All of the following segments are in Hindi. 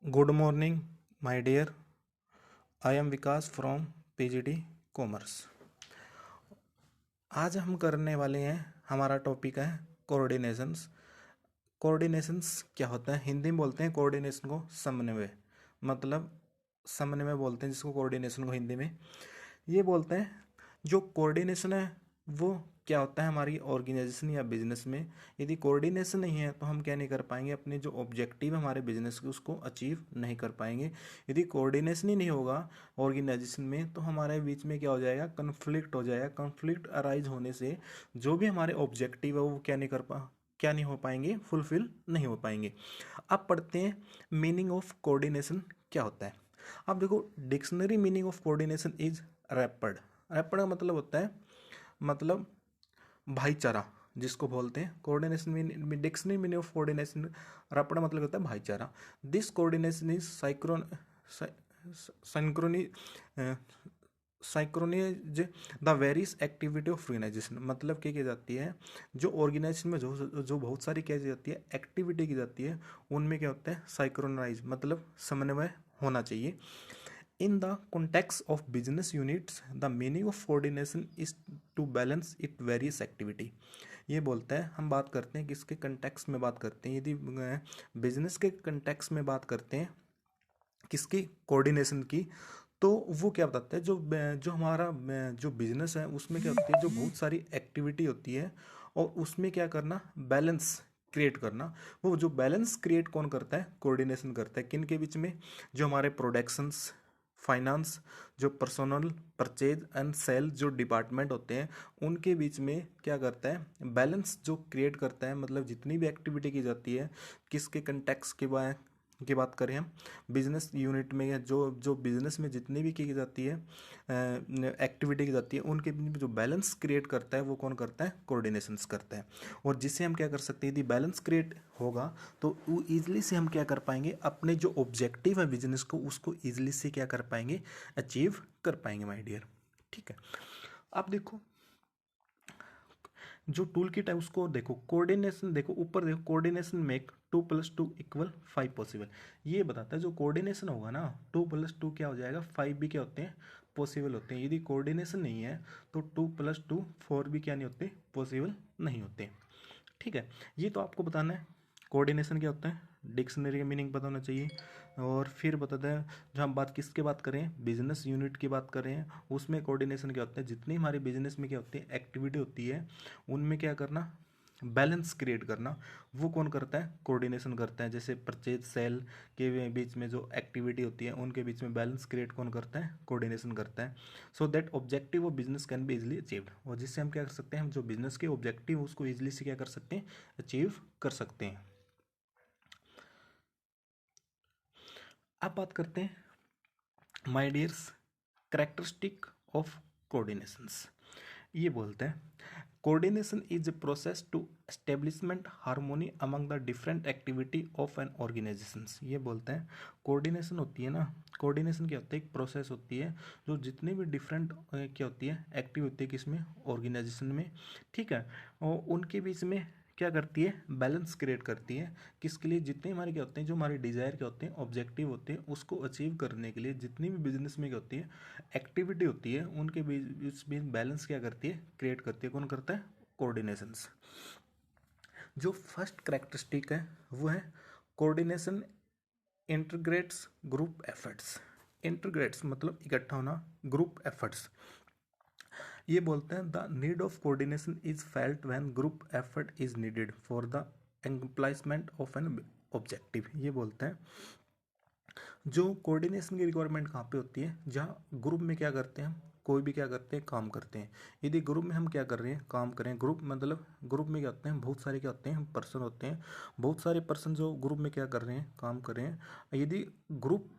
Good morning, my dear. I am Vikas from PGD commerce. आज हम करने वाले हैं, हमारा टॉपिक है कोऑर्डिनेशंस। कोऑर्डिनेशंस क्या होता है? हिंदी में बोलते हैं कोऑर्डिनेशन को समन्वय, मतलब समन्वय बोलते हैं जिसको कोऑर्डिनेशन को हिंदी में। ये बोलते हैं जो कोऑर्डिनेशन है वो क्या होता है हमारी ऑर्गेनाइजेशन या बिजनेस में। यदि कोऑर्डिनेशन नहीं है तो हम क्या नहीं कर पाएंगे, अपने जो ऑब्जेक्टिव है हमारे बिजनेस के उसको अचीव नहीं कर पाएंगे। यदि कोऑर्डिनेशन ही नहीं होगा ऑर्गेनाइजेशन में तो हमारे बीच में क्या हो जाएगा, कन्फ्लिक्ट हो जाएगा। कन्फ्लिक्ट अराइज होने से जो भी हमारे ऑब्जेक्टिव है वो क्या नहीं हो पाएंगे, फुलफिल नहीं हो पाएंगे। अब पढ़ते हैं मीनिंग ऑफ कोऑर्डिनेशन क्या होता है। अब देखो, dictionary meaning of coordination is rapid. Rapid का मतलब होता है, मतलब भाईचारा जिसको बोलते हैं। कोऑर्डिनेशन में dictionary meaning of coordination rapid मतलब होता है भाईचारा। This coordination is synchrony synchronize the various activity of organisation. मतलब क्या की जाती है, जो ऑर्गेनाइजेशन में जो बहुत सारी क्या की जाती है, एक्टिविटी की जाती है, उनमें क्या होता है, साइक्रोनाइज मतलब समन्वय होना चाहिए। In the context of business units, the meaning of coordination is to balance it various activity। ये बोलता है, हम बात करते हैं किसके कंटेक्स्ट में बात करते हैं, यदि बिजनेस के कंटेक्स्ट में बात करते हैं किसकी, कोऑर्डिनेशन की, तो वो क्या बताता है, जो हमारा जो बिजनेस है उसमें क्या होती है, जो बहुत सारी एक्टिविटी होती है और उसमें क्या करना, बैलेंस क्रिएट करना। वो जो बैलेंस क्रिएट कौन करता है, कोऑर्डिनेशन करता है। किन के बीच में, जो हमारे प्रोडक्शंस, फाइनेंस, जो पर्सनल, परचेज एंड सेल जो डिपार्टमेंट होते हैं उनके बीच में क्या करता है, बैलेंस जो क्रिएट करता है। मतलब जितनी भी एक्टिविटी की जाती है, किसके कंटेक्स की बात करें हम, बिजनेस यूनिट में, या जो जो बिजनेस में जितनी भी की जाती है एक्टिविटी की जाती है, उनके बीच में जो बैलेंस क्रिएट करता है वो कौन करता है, कोऑर्डिनेशंस करता है। और जिससे हम क्या कर सकते हैं, यदि बैलेंस क्रिएट होगा तो वो ईजिली से हम क्या कर पाएंगे, अपने जो ऑब्जेक्टिव है बिजनेस को उसको ईजिली से क्या कर पाएंगे, अचीव कर पाएंगे माय डियर। ठीक है, आप देखो जो टूल किट है उसको देखो, कोऑर्डिनेशन देखो, ऊपर देखो, कोऑर्डिनेशन मेक 2+2=5 पॉसिबल। ये बताता है जो कोऑर्डिनेशन होगा ना, 2+2 क्या हो जाएगा, 5 भी क्या होते हैं, पॉसिबल होते हैं। यदि कोऑर्डिनेशन नहीं है तो 2+2 4 भी क्या नहीं होते, पॉसिबल नहीं होते। ठीक है, ये तो आपको बताना है कोऑर्डिनेशन क्या होता है, डिक्शनरी का मीनिंग पता होना चाहिए। और फिर बताते हैं, जो हम बात किसके बात करें, बिजनेस यूनिट की बात करें, उसमें कोऑर्डिनेशन क्या होता है, जितनी हमारे बिजनेस में क्या होती है, एक्टिविटी होती है, उनमें क्या करना, बैलेंस क्रिएट करना। वो कौन करता है, कोऑर्डिनेशन करता है। जैसे परचेज सेल के बीच में जो एक्टिविटी होती है उनके बीच में बैलेंस क्रिएट कौन करता है, कोऑर्डिनेशन करता है। So that objective of business can be easily achieved. और जिससे हम क्या कर सकते हैं, हम जो बिजनेस के ऑब्जेक्टिव उसको इजिली से क्या कर सकते हैं, अचीव कर सकते हैं। अब बात करते हैं my dears, characteristic of coordinations. ये बोलते हैं coordination is a process to establishment harmony among the different activity of an organisation. ये बोलते हैं कोऑर्डिनेशन होती है ना, कोऑर्डिनेशन क्या होता है, एक प्रोसेस होती है जो जितने भी डिफरेंट क्या होती है, एक्टिव होती है किसमें, ऑर्गेनाइजेशन में। ठीक है, और उनके बीच में क्या करती है, बैलेंस क्रिएट करती है। किसके लिए, जितने हमारे क्या होते हैं, जो हमारे डिजायर क्या होते हैं, ऑब्जेक्टिव होते हैं, उसको अचीव करने के लिए जितनी भी बिजनेस में क्या होती है, एक्टिविटी होती है, उनके बीच बैलेंस क्या करती है, क्रिएट करती है। कौन करता है, कोऑर्डिनेशंस। जो फर्स्ट करेक्टरिस्टिक है वो है coordination integrates group efforts. Integrates मतलब इकट्ठा होना, ग्रुप एफर्ट्स। ये बोलते हैं the need of coordination is felt when group effort is needed for the employment of an objective. ये बोलते हैं जो कोऑर्डिनेशन की रिक्वायरमेंट कहाँ पे होती है, जहाँ ग्रुप में क्या करते हैं, कोई भी क्या करते हैं, काम करते हैं। यदि ग्रुप में हम क्या कर रहे हैं, काम करें, ग्रुप मतलब ग्रुप में क्या होते हैं, बहुत सारे क्या होते हैं, पर्सन होते हैं, बहुत सारे पर्सन जो ग्रुप में क्या कर रहे हैं, काम कर रहे हैं। यदि ग्रुप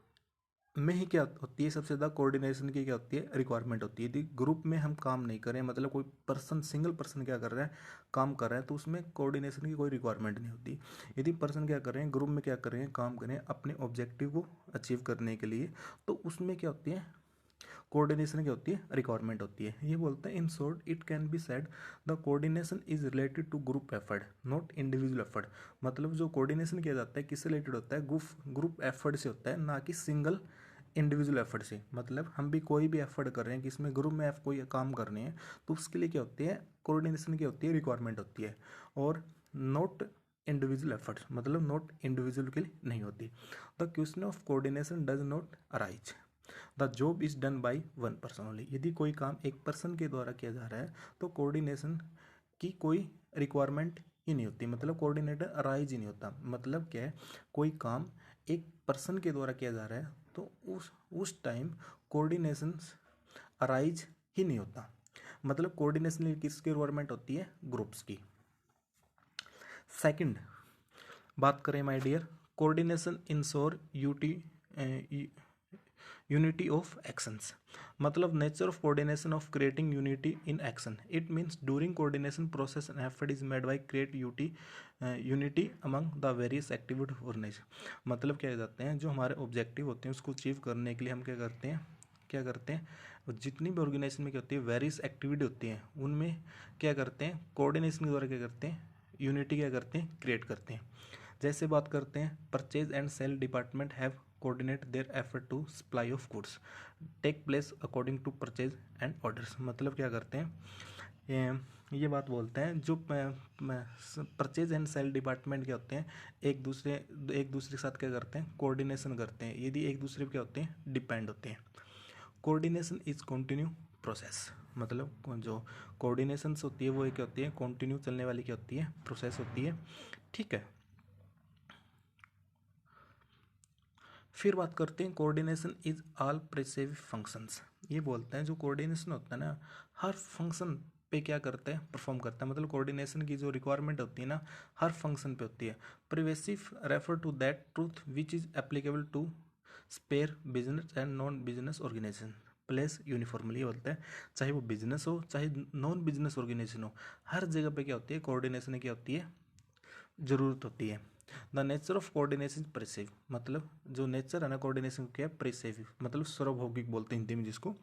में ही क्या होती है, सबसे ज़्यादा कोऑर्डिनेशन की क्या होती है, रिक्वायरमेंट होती है। यदि ग्रुप में हम काम नहीं करें, मतलब कोई पर्सन, सिंगल पर्सन क्या कर रहा है, काम कर रहा है, तो उसमें कोऑर्डिनेशन की कोई रिक्वायरमेंट नहीं होती। यदि पर्सन क्या कर रहे हैं, ग्रुप में क्या कर रहे हैं, काम करें अपने ऑब्जेक्टिव को अचीव करने के लिए, तो उसमें क्या होती है, कोऑर्डिनेशन क्या होती है, रिक्वायरमेंट होती है। ये बोलते हैं in short it can be said the coordination is related to group effort not individual effort. मतलब जो कोऑर्डिनेशन किया जाता है किससे रिलेटेड होता है, ग्रुप एफर्ट से होता है, ना कि सिंगल इंडिविजुअल एफर्ट से। मतलब हम भी कोई भी एफर्ट कर रहे हैं कि इसमें ग्रुप में कोई काम करने हैं तो उसके लिए क्या होती है, कोऑर्डिनेशन की होती है, रिक्वायरमेंट होती है। और नॉट इंडिविजुअल एफर्ट्स मतलब नॉट इंडिविजुअल के लिए नहीं होती। The question of coordination does not arise the job is done by one person only. यदि कोई काम एक पर्सन के द्वारा किया जा रहा है तो कोऑर्डिनेशन की कोई रिक्वायरमेंट ही नहीं होती, मतलब कोऑर्डिनेटर अराइज ही नहीं होता। मतलब क्या है, कोई काम एक पर्सन के द्वारा किया जा रहा है तो उस टाइम कोऑर्डिनेशन अराइज ही नहीं होता। मतलब कोऑर्डिनेशन किसकी रिक्वायरमेंट होती है, ग्रुप्स की। सेकंड बात करें my dear, coordination ensure unity of actions. मतलब nature of coordination of creating unity in action. It means during coordination process an effort is made by create unity among the various activity organisation. मतलब क्या जाते हैं, जो हमारे ऑब्जेक्टिव होते हैं उसको अचीव करने के लिए हम क्या करते हैं, जितनी भी ऑर्गेनाइजेशन में क्या होती है, वेरियस एक्टिविटी होती हैं, उनमें क्या करते हैं, कोऑर्डिनेशन के द्वारा क्या करते हैं, यूनिटी क्या करते हैं, क्रिएट करते हैं। जैसे बात करते हैं, purchase and sale department have coordinate their effort to supply of goods take place according to purchase and orders. मतलब क्या करते हैं, ये बात बोलते हैं, जो परचेज एंड सेल डिपार्टमेंट क्या होते हैं, एक दूसरे के साथ क्या करते हैं, कोऑर्डिनेशन करते हैं, यदि एक दूसरे पे क्या होते हैं, डिपेंड होते हैं। Coordination is continue process. मतलब जो कोऑर्डिनेशन होती है वो क्या होती है, कंटिन्यू चलने वाली क्या होती है, प्रोसेस होती है। ठीक है, फिर बात करते हैं कोऑर्डिनेशन इज ऑल प्रिसेसिव फंक्शंस। ये बोलते हैं जो कोऑर्डिनेशन होता है ना, हर फंक्शन पे क्या करता है, परफॉर्म करता है। मतलब कोऑर्डिनेशन की जो रिक्वायरमेंट होती है ना, हर फंक्शन पे होती है। Pervasive refer to that truth which is applicable to spare business and non business organisation place uniformly. बोलते हैं चाहे वो बिजनेस हो चाहे नॉन बिजनेस ऑर्गेनाइजेशन हो, हर जगह पे क्या होती है, कोऑर्डिनेशन की होती है, जरूरत होती है। The nature of coordination pervasive. मतलब जो नेचर है ना कोऑर्डिनेशन क्या है, प्रेसिव मतलब सर्वभौगिक बोलते हैं हिंदी में जिसको।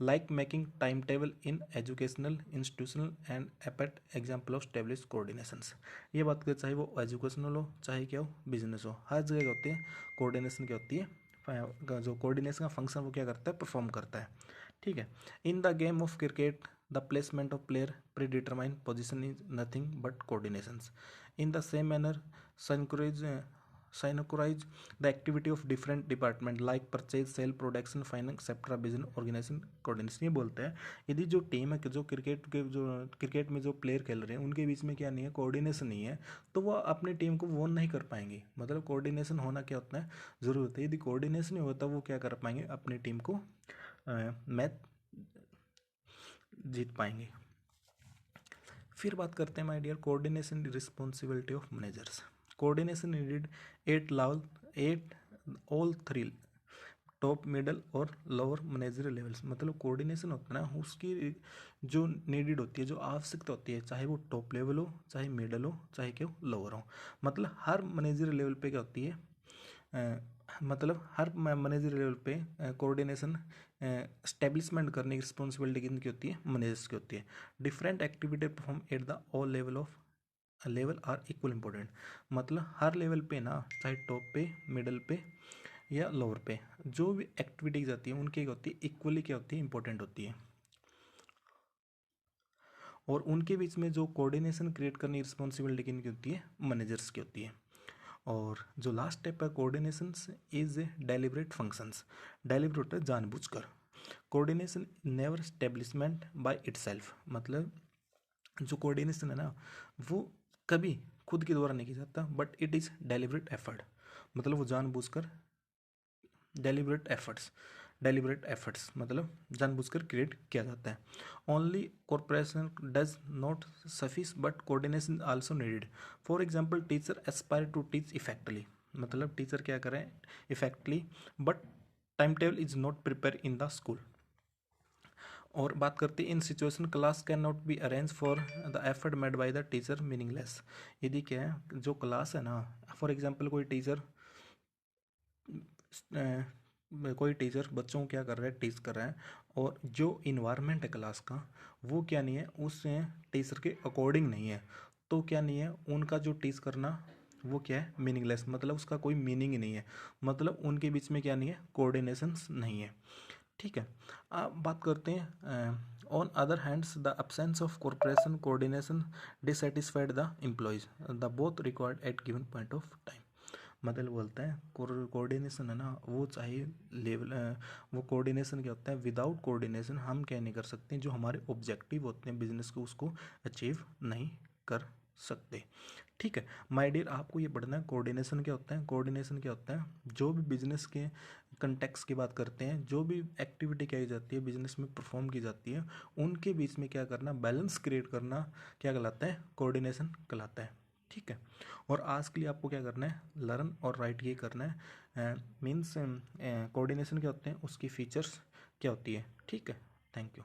Like making time table in educational institutional and apt example of establish coordinations. ये बात करें चाहे वो एजुकेशनल हो चाहे क्या हो, बिजनेस हो, हर जगह क्या होती है, कोऑर्डिनेशन क्या होती है, जो कोऑर्डिनेशन का फंक्शन वो क्या करता है, परफॉर्म करता है। ठीक है, in the game of cricket the placement of player pre determine position is nothing but coordinations. In the same manner, synchronize the activity of different department like purchase, sale, production, finance, etc. business organization coordination। ये बोलते हैं यदि जो टीम है, जो क्रिकेट में जो प्लेयर खेल रहे हैं उनके बीच में क्या नहीं है, कोऑर्डिनेशन नहीं है, तो वो अपनी टीम को वोन नहीं कर पाएंगे। मतलब कोऑर्डिनेशन होना क्या होता है, ज़रूरत है। यदि कोऑर्डिनेशन नहीं होता वो क्या कर पाएंगे, अपनी टीम को मैच जीत पाएंगे। फिर बात करते हैं my dear, coordination responsibility of managers. Coordination needed at all three top, middle और लोअर मैनेजरियल लेवल्स। मतलब कोऑर्डिनेशन होता है ना, उसकी जो नीडेड होती है, जो आवश्यकता होती है, चाहे वो टॉप लेवल हो चाहे मिडल हो चाहे क्या लोअर हो। मतलब हर मैनेजरियल लेवल पे क्या होती है, मतलब हर मैनेजर लेवल पे कोऑर्डिनेशन स्टेब्लिशमेंट करने की रिस्पॉन्सिबिलिटी किनकी होती है, मैनेजर्स की होती है। Different activity perform at the all level of level are equal important. मतलब हर लेवल पे ना, चाहे टॉप पे, मिडल पे या लोअर पे, जो भी एक्टिविटीज आती है उनकी क्या होती है, इक्वली क्या होती है, इंपॉर्टेंट होती है। और उनके बीच में जो कोऑर्डिनेशन क्रिएट करने की रिस्पॉन्सिबिलिटी किनकी होती है, मैनेजर्स की होती है। और जो लास्ट स्टेप है coordination is deliberate functions. Deliberate है जानबूझकर। Coordination never establishment by itself. मतलब जो कोऑर्डिनेशन है ना वो कभी खुद के द्वारा नहीं किया जाता, but it is deliberate effort. मतलब वो जानबूझकर, डेलिब्रेट एफर्ट्स मतलब जानबूझकर क्रिएट किया जाता है। Only corporation does not suffice but coordination also needed. For example teacher aspire to teach effectively. मतलब टीचर क्या करें effectively, but time table is not prepare in the school. और बात करते हैं in situation class can not be arrange for the effort made by the teacher meaningless. यदि क्या है, जो क्लास है ना, फॉर एग्जाम्पल कोई टीचर कोई टीचर बच्चों को क्या कर रहा है, टीच कर रहा है, और जो इन्वायरमेंट है क्लास का वो क्या नहीं है, उस टीचर के अकॉर्डिंग नहीं है, तो क्या नहीं है, उनका जो टीच करना वो क्या है, मीनिंगलेस, मतलब उसका कोई मीनिंग ही नहीं है, मतलब उनके बीच में क्या नहीं है, कोऑर्डिनेशंस नहीं है। ठीक है। अब बात करते हैं on other hands the absence of cooperation coordination dissatisfied the employees the both required at given point of time. मतलब बोलता है कोऑर्डिनेशन है ना, वो चाहिए लेवल, वो कोऑर्डिनेशन क्या होता है, विदाउट कोऑर्डिनेशन हम क्या नहीं कर सकते, जो हमारे ऑब्जेक्टिव होते हैं बिजनेस को उसको अचीव नहीं कर सकते। ठीक है माय डियर, आपको ये पढ़ना है कोऑर्डिनेशन क्या होता है। कोऑर्डिनेशन क्या होता है, जो भी बिजनेस के कंटेक्स्ट की बात करते हैं, जो भी एक्टिविटी की जाती है बिजनेस में परफॉर्म की जाती है, उनके बीच में क्या करना, बैलेंस क्रिएट करना क्या कहलाता है, कोऑर्डिनेशन कहलाता है। ठीक है, और आज के लिए आपको क्या करना है, लर्न और राइट ये करना है, मीन्स कोऑर्डिनेशन क्या होते हैं, उसकी फीचर्स क्या होती है। ठीक है, थैंक यू।